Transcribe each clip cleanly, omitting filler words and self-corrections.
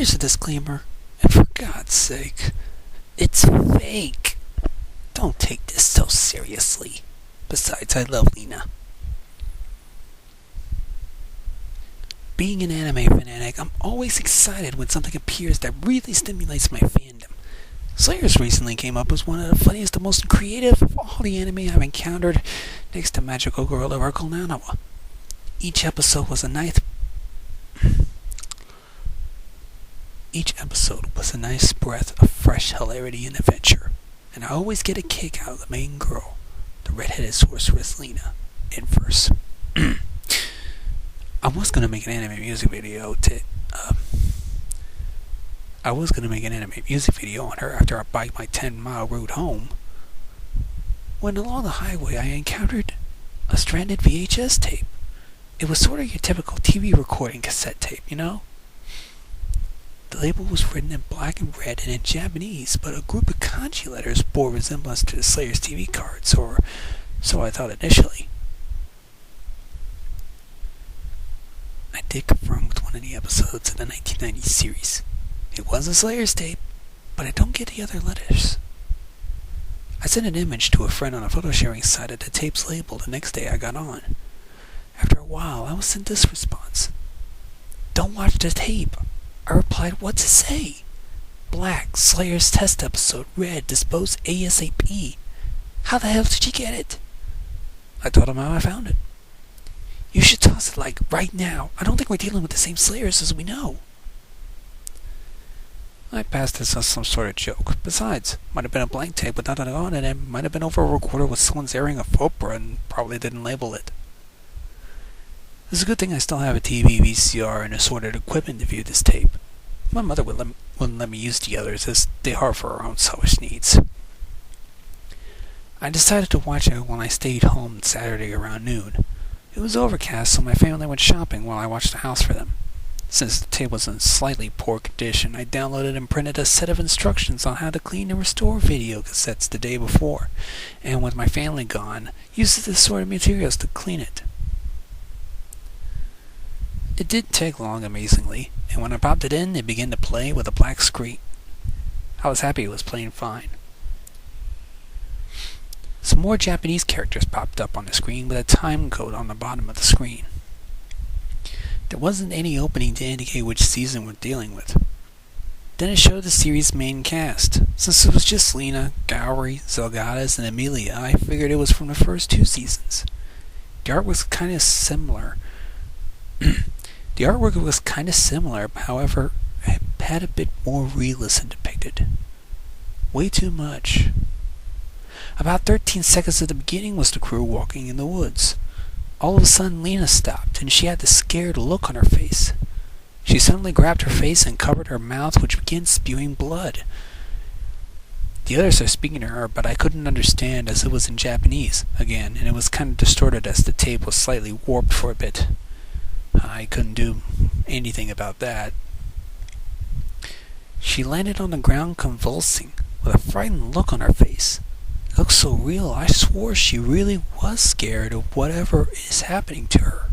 Here's a disclaimer, and for God's sake, it's fake. Don't take this so seriously. Besides, I love Lina. Being an anime fanatic, I'm always excited when something appears that really stimulates my fandom. Slayers recently came up as one of the funniest and most creative of all the anime I've encountered, next to Magical Girl Oracle Nanawa. Each episode was a nice breath of fresh hilarity and adventure, and I always get a kick out of the main girl, the redheaded sorceress Lina, in verse. I was gonna make an anime music video on her after I biked my 10-mile route home, when along the highway I encountered a stranded VHS tape. It was sort of your typical TV recording cassette tape, you know? The label was written in black and red and in Japanese, but a group of kanji letters bore resemblance to the Slayers TV cards, or so I thought initially. I did confirm with one of the episodes of the 1990s series. It was a Slayers tape, but I don't get the other letters. I sent an image to a friend on a photo sharing site at the tape's label the next day I got on. After a while, I was sent this response. "Don't watch the tape." I replied, "What's it say?" "Black, Slayers test episode, red, dispose ASAP. How the hell did you get it?" I told him how I found it. "You should toss it, like, right now. I don't think we're dealing with the same Slayers as we know." I passed this as some sort of joke. Besides, might have been a blank tape with nothing on it, and might have been over a recorder with someone's airing of opera and probably didn't label it. It's a good thing I still have a TV, VCR, and assorted equipment to view this tape. My mother wouldn't let me use the others, as they are for her own selfish needs. I decided to watch it when I stayed home Saturday around noon. It was overcast, so my family went shopping while I watched the house for them. Since the tape was in slightly poor condition, I downloaded and printed a set of instructions on how to clean and restore video cassettes the day before, and with my family gone, used this sort of materials to clean it. It didn't take long, amazingly, and when I popped it in, it began to play with a black screen. I was happy it was playing fine. Some more Japanese characters popped up on the screen with a time code on the bottom of the screen. There wasn't any opening to indicate which season we're dealing with. Then it showed the series' main cast. Since it was just Lina, Gowry, Zelgadas, and Amelia, I figured it was from the first 2 seasons. The art was kind of similar. The artwork was kind of similar, however, it had a bit more realism depicted. Way too much. About 13 seconds at the beginning was the crew walking in the woods. All of a sudden, Lina stopped, and she had this scared look on her face. She suddenly grabbed her face and covered her mouth, which began spewing blood. The others are speaking to her, but I couldn't understand as it was in Japanese, again, and it was kind of distorted as the tape was slightly warped for a bit. I couldn't do anything about that. She landed on the ground convulsing, with a frightened look on her face. It looked so real, I swore she really was scared of whatever is happening to her.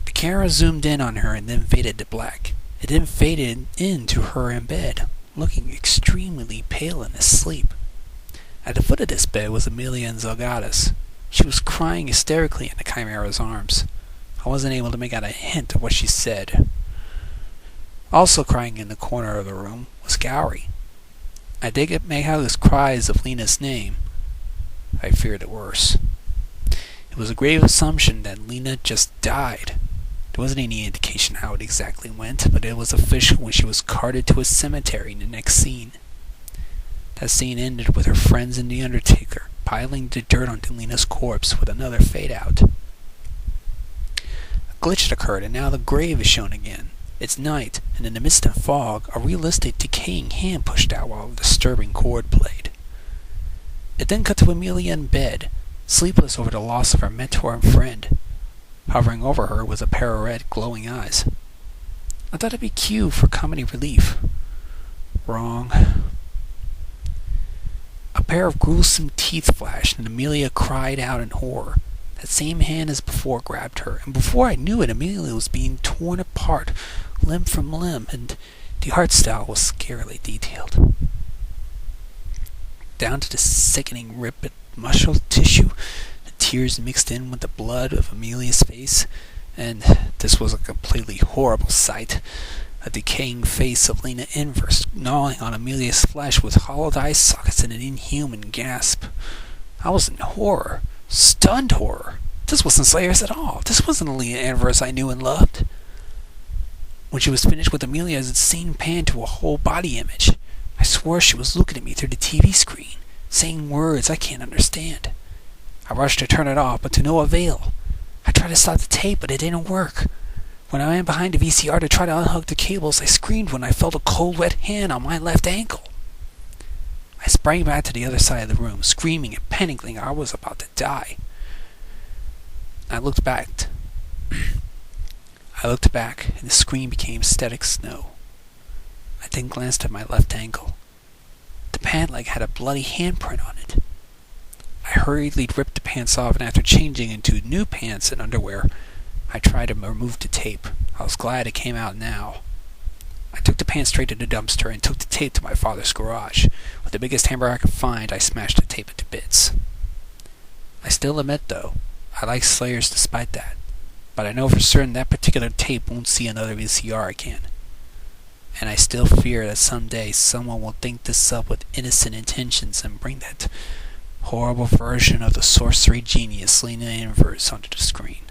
The camera zoomed in on her and then faded to black. It then faded into her in bed, looking extremely pale and asleep. At the foot of this bed was Amelia and Zelgadas. She was crying hysterically in the Chimera's arms. I wasn't able to make out a hint of what she said. Also crying in the corner of the room was Gowry. I did make out his cries of Lina's name. I feared the worst. It was a grave assumption that Lina just died. There wasn't any indication how it exactly went, but it was official when she was carted to a cemetery in the next scene. That scene ended with her friends and the Undertaker piling the dirt onto Lina's corpse with another fade out. A glitch had occurred, and now the grave is shown again. It's night, and in the midst of fog, a realistic decaying hand pushed out while a disturbing chord played. It then cut to Amelia in bed, sleepless over the loss of her mentor and friend. Hovering over her was a pair of red, glowing eyes. I thought it'd be cue for comedy relief. Wrong. A pair of gruesome teeth flashed, and Amelia cried out in horror. That same hand as before grabbed her, and before I knew it, Amelia was being torn apart, limb from limb, and the art style was scarily detailed. Down to the sickening rip of muscle tissue, the tears mixed in with the blood of Amelia's face, and this was a completely horrible sight. A decaying face of Lina Inverse gnawing on Amelia's flesh with hollowed eye sockets and an inhuman gasp. I was in horror. Stunned horror. This wasn't Slayers at all. This wasn't the Lina Inverse I knew and loved. When she was finished with Amelia, the scene panned to a whole body image. I swore she was looking at me through the TV screen, saying words I can't understand. I rushed to turn it off, but to no avail. I tried to stop the tape, but it didn't work. When I ran behind the VCR to try to unhook the cables, I screamed when I felt a cold, wet hand on my left ankle. I sprang back to the other side of the room, screaming and panicking I was about to die. I looked back, and the screen became static snow. I then glanced at my left ankle. The pant leg had a bloody handprint on it. I hurriedly ripped the pants off, and after changing into new pants and underwear, I tried to remove the tape. I was glad it came out now. I took the pants straight to the dumpster and took the tape to my father's garage. With the biggest hammer I could find, I smashed the tape into bits. I still admit, though, I like Slayers despite that. But I know for certain that particular tape won't see another VCR again. And I still fear that someday someone will think this up with innocent intentions and bring that horrible version of the sorcery genius Lina Inverse onto the screen.